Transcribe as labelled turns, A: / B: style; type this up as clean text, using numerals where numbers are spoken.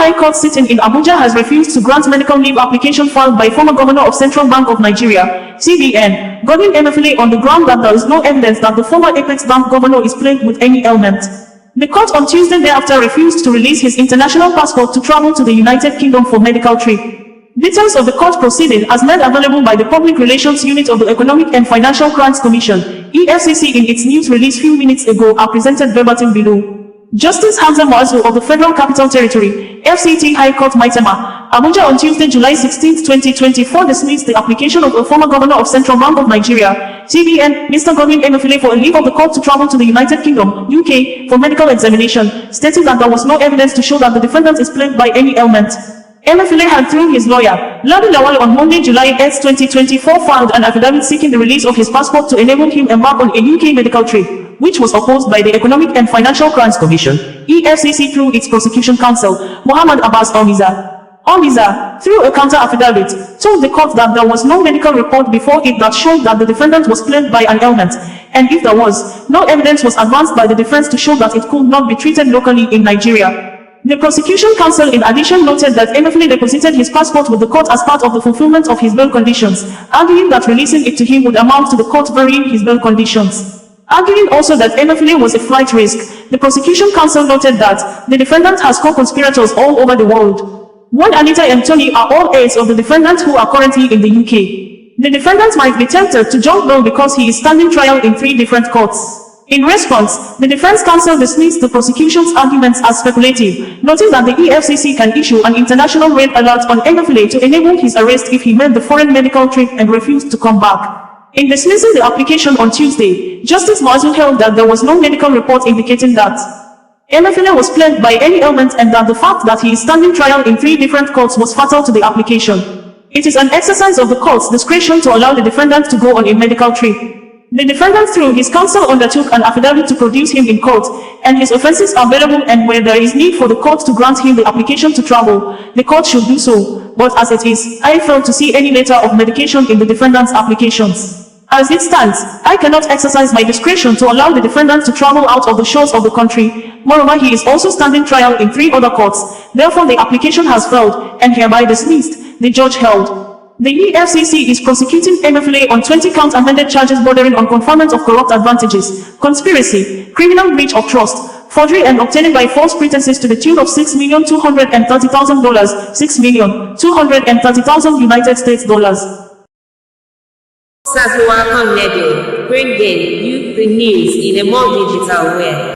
A: High Court sitting in Abuja has refused to grant medical leave application filed by former governor of Central Bank of Nigeria, CBN, Godwin Emefiele, on the ground that there is no evidence that the former Apex Bank governor is plagued with any ailment. The court on Tuesday thereafter refused to release his international passport to travel to the United Kingdom for medical treatment. Details of the court proceeding, as made available by the Public Relations Unit of the Economic and Financial Crimes Commission, EFCC, in its news release few minutes ago, are presented verbatim below. Justice Hamza Muazu of the Federal Capital Territory, FCT High Court Maitama, Abuja, on Tuesday, July 16, 2024, dismissed the application of the former governor of Central Bank of Nigeria, CBN, Mr. Godwin Emefiele, for a leave of the court to travel to the United Kingdom, UK, for medical examination, stating that there was no evidence to show that the defendant is plagued by any ailment. Emefiele had, through his lawyer, Ladi Lawal, on Monday, July 8, 2024, filed an affidavit seeking the release of his passport to enable him embark on a UK medical trip, which was opposed by the Economic and Financial Crimes Commission, EFCC, through its prosecution counsel, Muhammad Abbas Omiza, through a counter-affidavit, told the court that there was no medical report before it that showed that the defendant was plagued by an ailment, and if there was, no evidence was advanced by the defense to show that it could not be treated locally in Nigeria. The prosecution counsel in addition noted that Emefiele deposited his passport with the court as part of the fulfillment of his bail conditions, arguing that releasing it to him would amount to the court varying his bail conditions. Arguing also that Emefiele was a flight risk, the prosecution counsel noted that the defendant has co-conspirators all over the world. One Anita and Tony are all aides of the defendant who are currently in the UK. The defendant might be tempted to jump bail because he is standing trial in 3 different courts. In response, the defense counsel dismissed the prosecution's arguments as speculative, noting that the EFCC can issue an international red alert on Emefiele to enable his arrest if he made the foreign medical trip and refused to come back. In dismissing the application on Tuesday, Justice Muazu held that there was no medical report indicating that Emefiele was plagued by any ailment and that the fact that he is standing trial in 3 different courts was fatal to the application. It is an exercise of the court's discretion to allow the defendant to go on a medical trip. The defendant, through his counsel, undertook an affidavit to produce him in court, and his offences are available, and where there is need for the court to grant him the application to travel, the court should do so. But as it is, I fail to see any letter of medication in the defendant's applications. As it stands, I cannot exercise my discretion to allow the defendant to travel out of the shores of the country. Moreover, he is also standing trial in 3 other courts. Therefore, the application has failed, and hereby dismissed, the judge held. The EFCC is prosecuting Emefiele on 20-count amended charges bordering on conferment of corrupt advantages, conspiracy, criminal breach of trust, forgery, and obtaining by false pretenses to the tune of $6,230,000, $6,230,000 United States dollars.
B: OsazuwaAkonedo, bringing you the news in a more digital way.